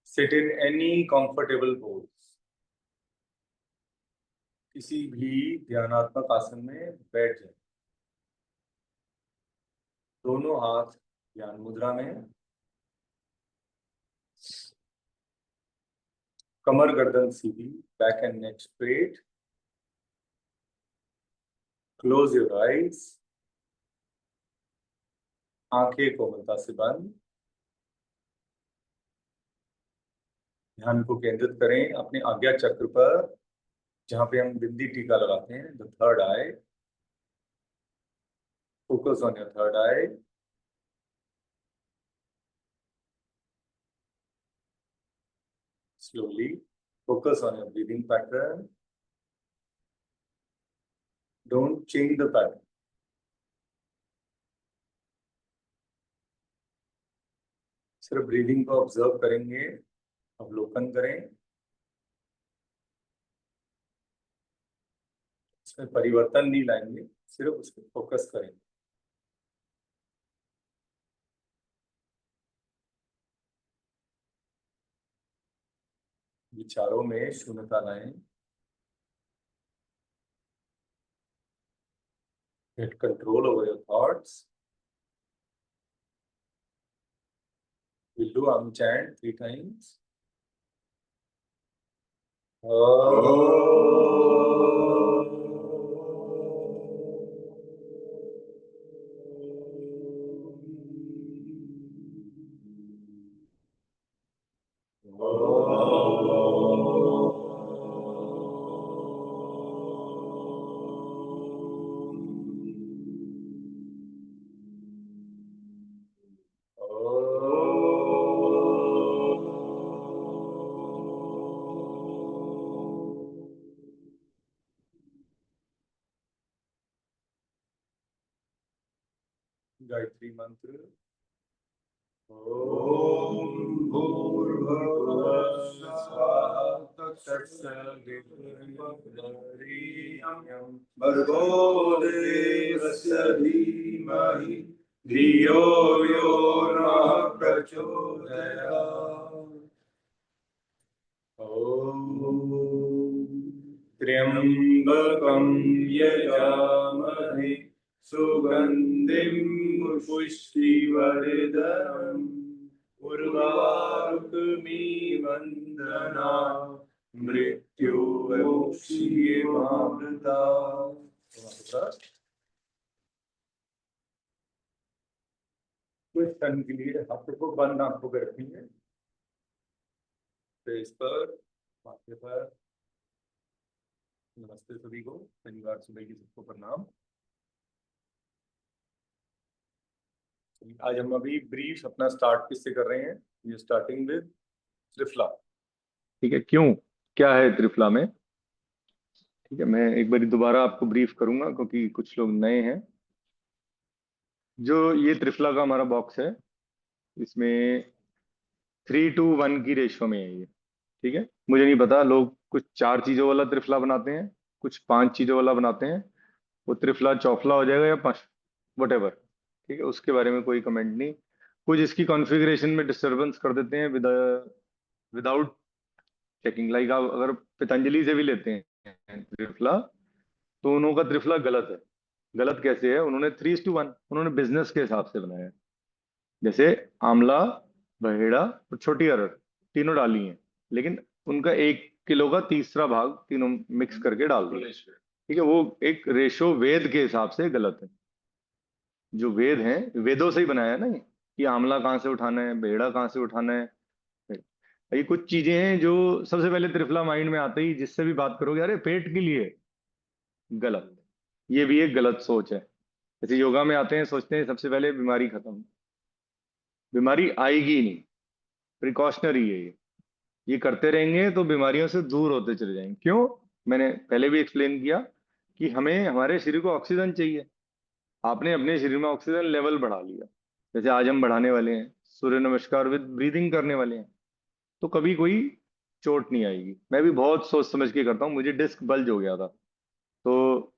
Sit in any comfortable pose. किसी भी ध्यानात्मक आसन में बैठ जाए। दोनों हाथ ध्यान मुद्रा में। कमर गर्दन सीधी, back and neck straight. Close your eyes. आंखें कोमलता से बंद। ध्यान को केंद्रित करें अपने आज्ञा चक्र पर, जहां पे हम बिंदी टीका लगाते हैं, the third I. Focus on your third I. Slowly focus on your breathing pattern. Don't change the pattern. सिर्फ ब्रीदिंग को ऑब्जर्व करेंगे, अवलोकन करें। इसमें परिवर्तन नहीं लाएंगे, सिर्फ उस पर फोकस करेंगे। विचारों में शून्यता लाएं। Get control over your thoughts. We'll do Am chant 3 times. Gayatri मंत्र। ओम भूर्भुवः स्वः तत्सवितुर्वरेण्यं भर्गो देवस्य धीमहि धियो यो नः प्रचोदयात्। ओम त्र्यंबकं यजामहे सुगंधिं पुष्टिवर्धनम् उर्वारुकमिवन्दना मृत्युर्मुक्षीयमामृता। कुछ क्षण के लिए हाथों को बंद आंखों पर रखेंगे, फेस पर, माथे पर। नमस्ते सभी को, शनिवार सुबह की सबको प्रणाम। आज हम अभी ब्रीफ अपना स्टार्ट किससे कर रहे हैं? ये स्टार्टिंग विद त्रिफला। ठीक है, क्यों, क्या है त्रिफला में? ठीक है, मैं एक बार दोबारा आपको ब्रीफ करूंगा क्योंकि कुछ लोग नए हैं। जो ये त्रिफला का हमारा बॉक्स है, इसमें 3:1 की रेशो में है ये। ठीक है, मुझे नहीं पता, लोग कुछ 4 चीजों वाला त्रिफला बनाते हैं, कुछ 5 चीजों वाला बनाते हैं। वो त्रिफला चौफला हो जाएगा या 5, वट एवर। ठीक है, उसके बारे में कोई कमेंट नहीं। कुछ इसकी कॉन्फ़िगरेशन में डिस्टरबेंस कर देते हैं विदाउट चेकिंग। लाइक आप अगर पतंजलि से भी लेते हैं त्रिफला, तो उन्हों का त्रिफला गलत है। गलत कैसे है? उन्होंने 3:1 उन्होंने बिजनेस के हिसाब से बनाया है। जैसे आंवला, बहेड़ा और छोटी अरहर तीनों डाली हैं, लेकिन उनका 1 किलो का तीसरा भाग तीनों मिक्स करके डाल दिया। ठीक है, वो एक रेशो वेद के हिसाब से गलत है। जो वेद हैं, वेदों से ही बनाया है ना ये, कि आंवला कहाँ से उठाना है, बहेड़ा कहाँ से उठाना है। ये कुछ चीजें हैं जो सबसे पहले त्रिफला माइंड में आते ही जिससे भी बात करोगे, अरे पेट के लिए, गलत। ये भी एक गलत सोच है। जैसे योगा में आते हैं, सोचते हैं सबसे पहले बीमारी खत्म। बीमारी आएगी ही नहीं, प्रिकॉशनरी है ये करते रहेंगे तो बीमारियों से दूर होते चले जाएंगे। क्यों? मैंने पहले भी एक्सप्लेन किया कि हमें हमारे शरीर को ऑक्सीजन चाहिए। आपने अपने शरीर में ऑक्सीजन लेवल बढ़ा लिया, जैसे आज हम बढ़ाने वाले हैं, सूर्य नमस्कार विद ब्रीदिंग करने वाले हैं, तो कभी कोई चोट नहीं आएगी। मैं भी बहुत सोच समझ के करता हूँ, मुझे डिस्क बल्ज हो गया था। तो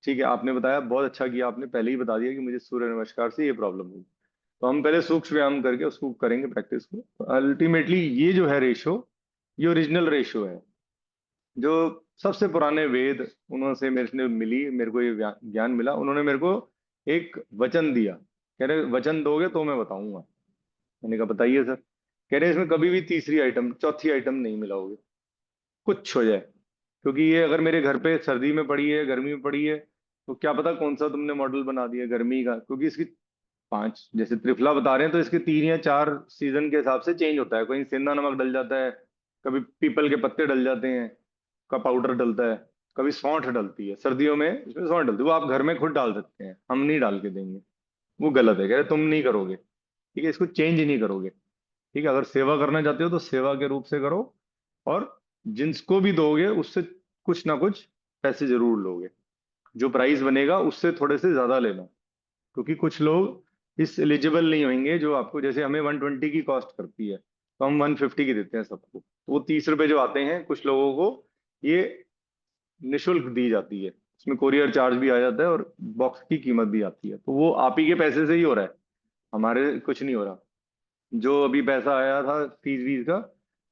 ठीक है, आपने बताया, बहुत अच्छा किया, आपने पहले ही बता दिया कि मुझे सूर्य नमस्कार से ये प्रॉब्लम हुई। तो हम पहले सूक्ष्म व्यायाम करके उसको करेंगे प्रैक्टिस को। अल्टीमेटली ये जो है रेशो, ये ओरिजिनल रेशो है जो सबसे पुराने वेद उन्होंने से मेरे से मिली, मेरे को ये ज्ञान मिला। उन्होंने मेरे को एक वचन दिया, कह रहे वचन दोगे तो मैं बताऊंगा। मैंने कहा बताइए सर। कह रहे इसमें कभी भी तीसरी आइटम चौथी आइटम नहीं मिलाओगे, कुछ हो जाए। क्योंकि ये अगर मेरे घर पे सर्दी में पड़ी है, गर्मी में पड़ी है, तो क्या पता कौन सा तुमने मॉडल बना दिया गर्मी का, क्योंकि इसकी पांच जैसे त्रिफला बता रहे हैं तो इसके 3 या 4 सीजन के हिसाब से चेंज होता है। कहीं सेंधा नमक डल जाता है, कभी पीपल के पत्ते डल जाते हैं का पाउडर डलता है, कभी सौंठ डलती है सर्दियों में, इसमें सौंठ डलती है, वो आप घर में खुद डाल सकते हैं, हम नहीं डाल के देंगे। वो गलत है, कह रहे तुम नहीं करोगे, ठीक है, इसको चेंज ही नहीं करोगे। ठीक है, अगर सेवा करना चाहते हो तो सेवा के रूप से करो, और जिसको भी दोगे उससे कुछ ना कुछ पैसे जरूर लोगे। जो प्राइस बनेगा उससे थोड़े से ज्यादा लेना, क्योंकि कुछ लोग इस एलिजिबल नहीं होंगे। जो आपको जैसे हमें 120 की कॉस्ट करती है तो हम 150 की देते हैं सबको, तो वो 30 रुपए जो आते हैं कुछ लोगों को, ये निशुल्क दी जाती है। उसमें कोरियर चार्ज भी आ जाता है और बॉक्स की कीमत भी आती है, तो वो आप ही के पैसे से ही हो रहा है, हमारे कुछ नहीं हो रहा। जो अभी पैसा आया था फीस वीस का,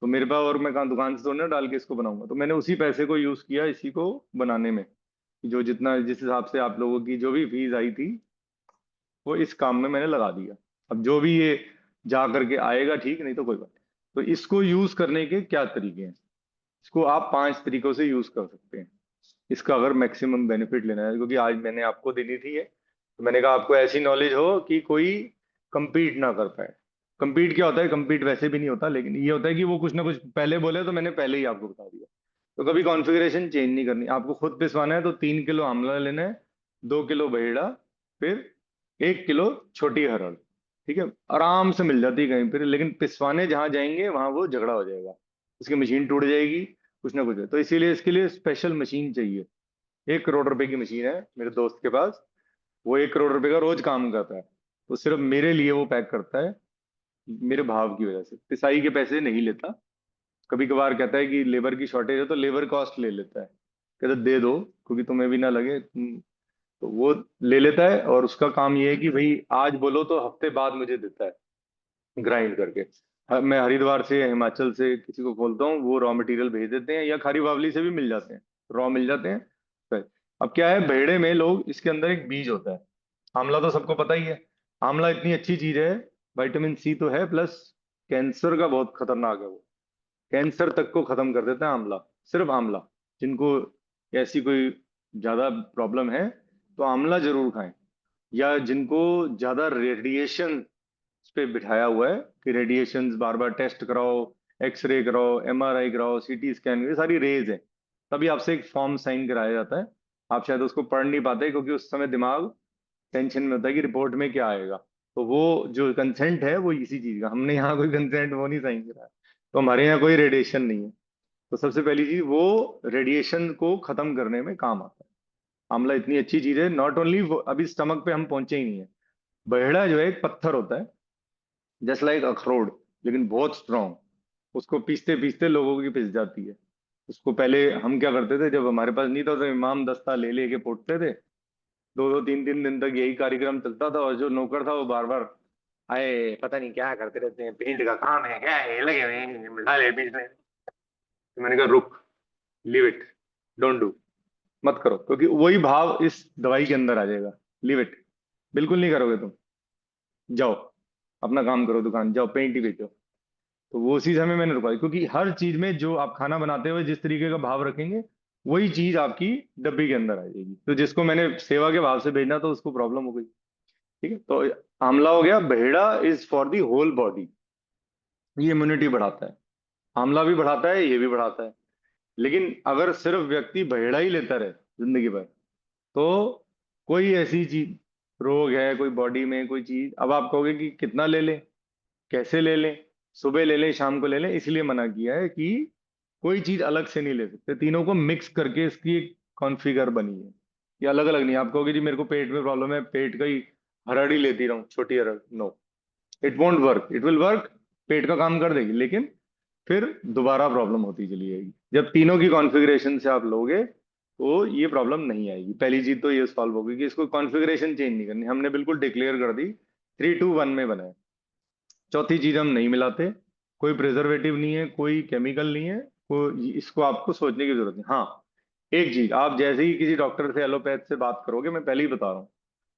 तो मेरे पास, और मैं कहाँ दुकान से तो ना डाल के इसको बनाऊंगा, तो मैंने उसी पैसे को यूज किया इसी को बनाने में। जो जितना जिस हिसाब से आप लोगों की जो भी फीस आई थी वो इस काम में मैंने लगा दिया। अब जो भी ये जा करके आएगा ठीक, नहीं तो कोई बात नहीं। तो इसको यूज करने के क्या तरीके हैं, इसको आप 5 तरीकों से यूज कर सकते हैं इसका, अगर मैक्सिमम बेनिफिट लेना है। क्योंकि आज मैंने आपको देनी थी ये, तो मैंने कहा आपको ऐसी नॉलेज हो कि कोई compete ना कर पाए। compete क्या होता है, compete वैसे भी नहीं होता, लेकिन ये होता है कि वो कुछ ना कुछ पहले बोले तो मैंने पहले ही आपको बता दिया। तो कभी कॉन्फ़िगरेशन चेंज नहीं करनी, आपको खुद पिसवाना है तो 3 किलो आंवला लेना है, 2 किलो बहेड़ा, फिर 1 किलो छोटी हरड़। ठीक है, आराम से मिल जाती है कहीं पर, लेकिन पिसवाने जहां जाएंगे वहां वो झगड़ा हो जाएगा, उसकी मशीन टूट जाएगी, कुछ ना कुछ है। तो इसीलिए इसके लिए स्पेशल मशीन चाहिए। 1 करोड़ रुपए की मशीन है मेरे दोस्त के पास, वो 1 करोड़ रुपए का रोज काम करता है, तो सिर्फ मेरे लिए वो पैक करता है, मेरे भाव की वजह से। पिसाई के पैसे नहीं लेता। कभी कभार कहता है कि लेबर की शॉर्टेज है तो लेबर कॉस्ट ले लेता है, कहता है, दे दो क्योंकि तुम्हें भी ना लगे तो वो ले लेता है। और उसका काम ये है कि भाई आज बोलो तो हफ्ते बाद मुझे देता है ग्राइंड करके। मैं हरिद्वार से या हिमाचल से किसी को बोलता हूँ, वो रॉ मटेरियल भेज देते हैं, या खारी बावली से भी मिल जाते हैं, रॉ मिल जाते हैं। तो अब क्या है, भेड़े में लोग इसके अंदर एक बीज होता है, आंवला तो सबको पता ही है। आंवला इतनी अच्छी चीज है, विटामिन सी तो है, प्लस कैंसर का बहुत खतरनाक है वो, कैंसर तक को खत्म कर देता है आंवला। सिर्फ आंवला, जिनको ऐसी कोई ज्यादा प्रॉब्लम है तो आंवला जरूर खाएं। या जिनको ज्यादा रेडिएशन पे बिठाया हुआ है कि रेडिएशन बार बार टेस्ट कराओ, एक्सरे कराओ, एमआरआई कराओ, सीटी स्कैन, ये सारी रेज है, तभी आपसे एक फॉर्म साइन कराया जाता है। आप शायद उसको पढ़ नहीं पाते क्योंकि उस समय दिमाग टेंशन में होता है कि रिपोर्ट में क्या आएगा। तो वो जो कंसेंट है वो इसी चीज का, हमने यहाँ कोई कंसेंट वो नहीं साइन करा है। तो हमारे यहाँ कोई रेडिएशन नहीं है। तो सबसे पहली चीज वो रेडिएशन को खत्म करने में काम आता है। आंवला इतनी अच्छी चीज है, नॉट ओनली अभी स्टमक पे हम पहुंचे ही नहीं है। बहेड़ा जो है एक पत्थर होता है, जस्ट लाइक अखरोट, लेकिन बहुत स्ट्रांग। उसको पीसते पीसते लोगों की पिस जाती है। उसको पहले हम क्या करते थे, जब हमारे पास नहीं था तो इमाम दस्ता ले लेके पोटते थे, 2 2 3 3 दिन तक यही कार्यक्रम चलता था। और जो नौकर था वो बार बार आए, पता नहीं क्या करते रहते हैं, पेंट का काम है क्या है, लगे हुए हैं मसाले पीसने। तो मैंने कहा रुक, लीव इट, डोंट डू, मत करो, क्योंकि वही भाव इस दवाई के अंदर आ जाएगा। लीव इट, बिल्कुल नहीं करोगे तुम, जाओ अपना काम करो, दुकान जाओ पेंट ही बेचो। तो वो चीज हमें मैंने रुकवाई, क्योंकि हर चीज में जो आप खाना बनाते हुए जिस तरीके का भाव रखेंगे वही चीज आपकी डब्बी के अंदर आ जाएगी। तो जिसको मैंने सेवा के भाव से भेजना तो उसको प्रॉब्लम हो गई। ठीक है, तो आंवला हो गया। बहेड़ा is for the whole body, ये इम्यूनिटी बढ़ाता है। आंवला भी बढ़ाता है, ये भी बढ़ाता है। लेकिन अगर सिर्फ व्यक्ति बहेड़ा ही लेता रहे जिंदगी भर, तो कोई ऐसी चीज रोग है कोई बॉडी में कोई चीज, अब आप कहोगे कि कितना ले लें, कैसे ले लें, सुबह ले लें शाम को ले लें, इसलिए मना किया है कि कोई चीज अलग से नहीं ले सकते, तीनों को मिक्स करके इसकी एक कॉन्फ़िगर बनी है। ये अलग अलग नहीं। आप कहोगे जी मेरे को पेट में प्रॉब्लम है, पेट का ही हरड़ ही लेती रहूं, छोटी हरड़, no, it won't work. It will work, पेट का काम कर देगी, लेकिन फिर दोबारा प्रॉब्लम होती चली जाएगी। जब तीनों की कॉन्फ़िगरेशन से आप लोगे तो ये प्रॉब्लम नहीं आएगी। पहली चीज तो ये सॉल्व होगी कि इसको कॉन्फ़िगरेशन चेंज नहीं करनी, हमने बिल्कुल डिक्लेयर कर दी 3-2-1 में बना है। चौथी चीज हम नहीं मिलाते, कोई प्रिजर्वेटिव नहीं है, कोई केमिकल नहीं है, कोई, इसको आपको सोचने की जरूरत नहीं। हाँ, एक चीज, आप जैसे ही किसी डॉक्टर से एलोपैथ से बात करोगे, मैं पहले ही बता रहा हूँ,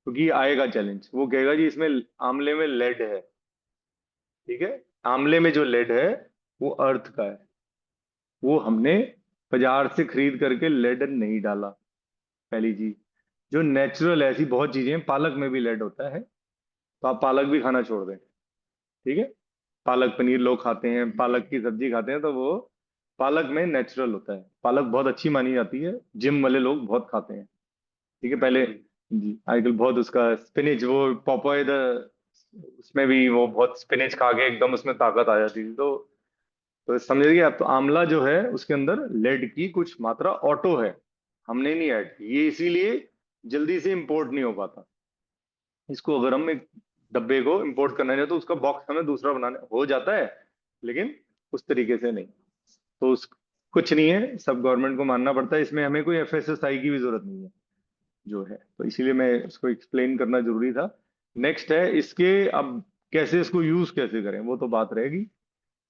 क्योंकि आएगा चैलेंज, वो कहेगा जी इसमें आंवले में लेड है। ठीक है, आंवले में जो लेड है वो अर्थ का है, वो हमने बाजार से खरीद करके लेड नहीं डाला। पहली चीज, जो नेचुरल, ऐसी बहुत चीजें हैं, पालक में भी लेड होता है, तो आप पालक भी खाना छोड़ दें। ठीक है, पालक पनीर लोग खाते हैं, पालक की सब्जी खाते हैं, तो वो पालक में नेचुरल होता है। पालक बहुत अच्छी मानी जाती है, जिम वाले लोग बहुत खाते हैं। ठीक है, पहले जी आजकल बहुत उसका स्पिनिच, वो पॉपॉय द, उसमें भी वो बहुत स्पिनिच खा के एकदम उसमें ताकत आ जाती थी। तो समझिए आप, तो आंवला जो है उसके अंदर लेड की कुछ मात्रा ऑटो है, हमने नहीं ऐड की, ये इसीलिए जल्दी से इंपोर्ट नहीं हो पाता। इसको अगर हम एक डब्बे को इंपोर्ट करना है तो उसका बॉक्स हमें दूसरा बनाने हो जाता है, लेकिन उस तरीके से नहीं। तो उस, कुछ नहीं है, सब गवर्नमेंट को मानना पड़ता है, इसमें हमें कोई एफएसएसआई की भी जरूरत नहीं है जो है, तो इसीलिए मैं इसको एक्सप्लेन करना जरूरी था। नेक्स्ट है इसके, अब कैसे इसको यूज कैसे करें वो तो बात रहेगी।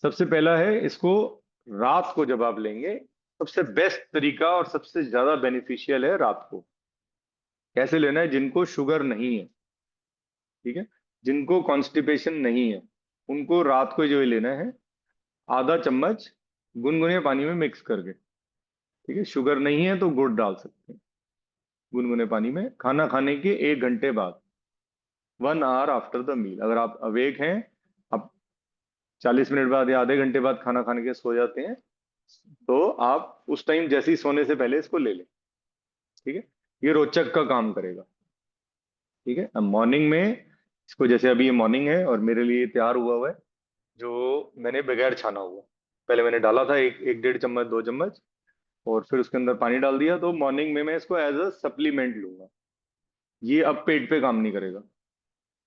सबसे पहला है इसको, रात को जब आप लेंगे, सबसे बेस्ट तरीका और सबसे ज्यादा बेनिफिशियल है रात को। कैसे लेना है? जिनको शुगर नहीं है, ठीक है, जिनको कॉन्स्टिपेशन नहीं है, उनको रात को जो ये लेना है, आधा चम्मच गुनगुने पानी में मिक्स करके। ठीक है, शुगर नहीं है तो गुड़ डाल सकते हैं गुनगुने पानी में, खाना खाने के 1 घंटे बाद, 1 आवर आफ्टर द मील। अगर आप अवेक हैं, आप 40 मिनट बाद या आधे घंटे बाद खाना खाने के सो जाते हैं, तो आप उस टाइम जैसे ही सोने से पहले इसको ले लें। ठीक है, ये रोचक का काम करेगा। ठीक है, अब मॉर्निंग में इसको, जैसे अभी ये मॉर्निंग है और मेरे लिए तैयार हुआ हुआ है, जो मैंने बगैर छाना हुआ, पहले मैंने डाला था एक एक 1.5 चम्मच 2 चम्मच, और फिर उसके अंदर पानी डाल दिया, तो मॉर्निंग में मैं इसको एज अ सप्लीमेंट लूंगा। ये अब पेट पे काम नहीं करेगा,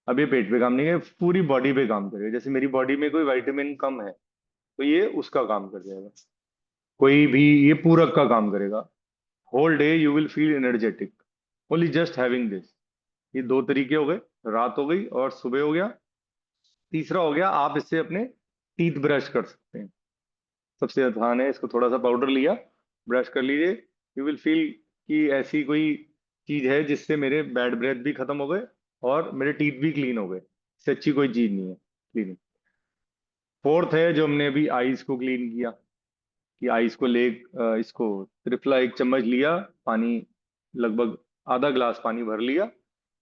अब ये पेट पे काम नहीं है, पूरी बॉडी पे काम करेगा। जैसे मेरी बॉडी में कोई विटामिन कम है, तो ये उसका काम कर जाएगा। कोई भी, ये पूरक का काम करेगा। Whole day you will feel energetic only just having this. ये दो तरीके हो गए, रात हो गई और सुबह हो गया। तीसरा हो गया, आप इससे अपने टीथ ब्रश कर सकते हैं। सबसे आसान है, इसको थोड़ा सा पाउडर लिया, ब्रश कर लीजिए, यू विल फील कि ऐसी कोई चीज है जिससे मेरे बैड ब्रेथ भी खत्म हो गए और मेरे टीथ भी क्लीन हो गए। इससे अच्छी कोई चीज नहीं है क्लीनिंग। फोर्थ है, जो हमने अभी आईज को क्लीन किया, कि आईज को ले, इसको त्रिफला 1 चम्मच लिया, पानी लगभग आधा ग्लास पानी भर लिया,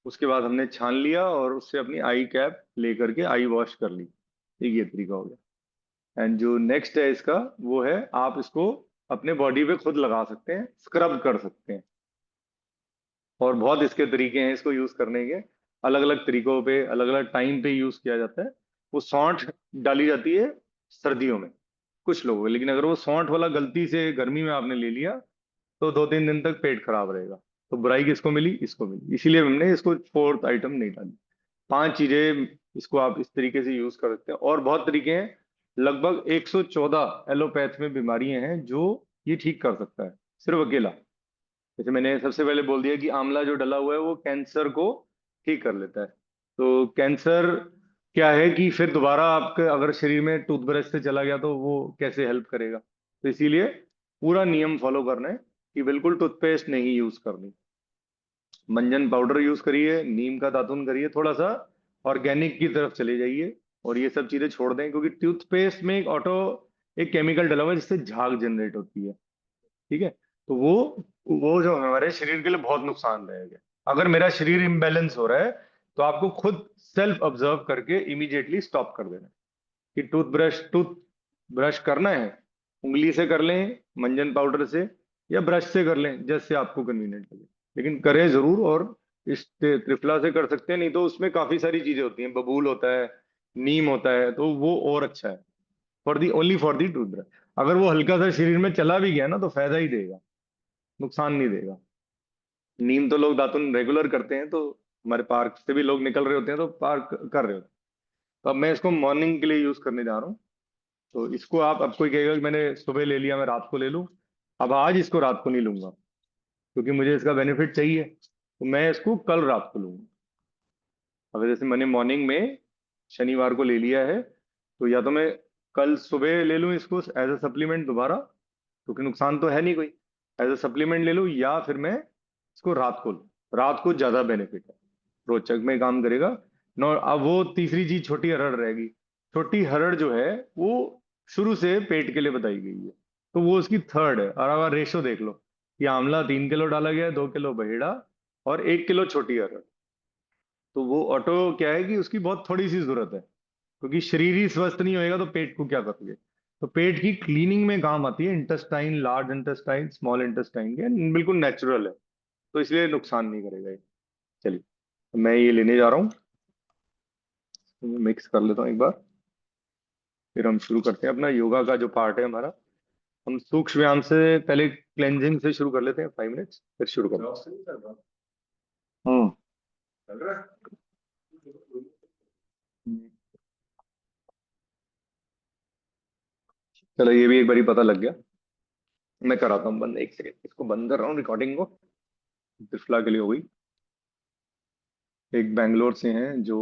उसके बाद हमने छान लिया और उससे अपनी आई कैप लेकर के आई वॉश कर ली। एक ये तरीका हो गया। एंड जो नेक्स्ट है इसका, वो है, आप इसको अपने बॉडी पे खुद लगा सकते हैं, स्क्रब कर सकते हैं। और बहुत इसके तरीके हैं इसको यूज करने के, अलग अलग तरीकों पे, अलग अलग टाइम पे यूज किया जाता है। वो सौंठ डाली जाती है सर्दियों में कुछ लोगों को, लेकिन अगर वो सौंठ वाला गलती से गर्मी में आपने ले लिया, तो 2-3 दिन तक पेट खराब रहेगा। तो बुराई किसको मिली? इसको मिली, इसीलिए हमने इसको फोर्थ आइटम नहीं डाली। 5 चीजें, इसको आप इस तरीके से यूज कर सकते हैं, और बहुत तरीके हैं। लगभग 114 एलोपैथ में बीमारियां हैं जो ये ठीक कर सकता है, सिर्फ अकेला। जैसे मैंने सबसे पहले बोल दिया कि आंवला जो डला हुआ है वो कैंसर को ठीक कर लेता है। तो कैंसर क्या है कि फिर दोबारा आपके अगर शरीर में टूथब्रश से चला गया तो वो कैसे हेल्प करेगा? तो इसीलिए पूरा नियम फॉलो करना है कि बिल्कुल टूथपेस्ट नहीं यूज करनी, मंजन पाउडर यूज करिए, नीम का दातुन करिए, थोड़ा सा ऑर्गेनिक की तरफ चले जाइए, और ये सब चीजें छोड़ दें, क्योंकि टूथपेस्ट में एक ऑटो, एक केमिकल डला हुआ है जिससे झाग जनरेट होती है। ठीक है, तो वो जो हमारे शरीर के लिए बहुत नुकसानदायक है। अगर मेरा शरीर इम्बैलेंस हो रहा है, तो आपको खुद सेल्फ ऑब्जर्व करके इमीडिएटली स्टॉप कर देना है। कि टूथ ब्रश करना है, उंगली से कर लें, मंजन पाउडर से, या ब्रश से कर लें, जैसे आपको कन्वीनियंट लगे, लेकिन करें जरूर। और इस त्रिफला से कर सकते हैं, नहीं तो उसमें काफी सारी चीजें होती हैं, बबूल होता है, नीम होता है, तो वो और अच्छा है। फॉर दी टूथब्रश, अगर वो हल्का सा शरीर में चला भी गया ना तो फायदा ही देगा, नुकसान नहीं देगा। नीम तो लोग दातुन रेगुलर करते हैं, तो हमारे पार्क से भी लोग निकल रहे होते हैं तो पार्क कर रहे होते हैं। तो अब मैं इसको मॉर्निंग के लिए यूज करने जा रहा हूँ। तो इसको आप, अब कोई कहेगा कि मैंने सुबह ले लिया, मैं रात को ले लूँ। अब आज इसको रात को नहीं लूंगा, क्योंकि मुझे इसका बेनिफिट चाहिए, तो मैं इसको कल रात को लूंगा। अब जैसे मैंने मॉर्निंग में शनिवार को ले लिया है, तो या तो मैं कल सुबह ले लूँ इसको एज अ सप्लीमेंट दोबारा, क्योंकि नुकसान तो है नहीं कोई, एज अ सप्लीमेंट ले लूँ, या फिर मैं इसको रात को लूँ। रात को ज्यादा बेनिफिट है, रोचक में काम करेगा। नो, अब वो तीसरी चीज छोटी हरड़ रहेगी। छोटी हरड़ जो है वो शुरू से पेट के लिए बताई गई है, तो वो उसकी थर्ड है। और अगर रेशो देख लो कि आंवला 3 किलो डाला गया है, 2 किलो बहेड़ा और 1 किलो छोटी हरड़, तो वो ऑटो क्या है कि उसकी बहुत थोड़ी सी जरूरत है, क्योंकि शरीर ही स्वस्थ नहीं होएगा तो पेट को क्या करोगे। तो पेट की क्लीनिंग में काम आती है intestine, large intestine, small intestine के, बिल्कुल नेचुरल है, तो इसलिए नुकसान नहीं करेगा ये। चलिए, मैं ये लेने जा रहा हूँ, मिक्स कर लेता हूँ एक बार, फिर हम शुरू करते हैं अपना योगा का जो पार्ट है हमारा। हम सूक्ष्म व्यायाम से पहले क्लेंजिंग से शुरू कर लेते हैं, 5 मिनट्स, फिर शुरू करते हैं। हम्म। चलो, ये भी एक बारी पता लग गया। मैं कराता हूँ बंद, एक सेकेंड, इसको बंद कर रहा हूँ रिकॉर्डिंग को। त्रिफला के लिए हो गई। एक बैंगलोर से हैं जो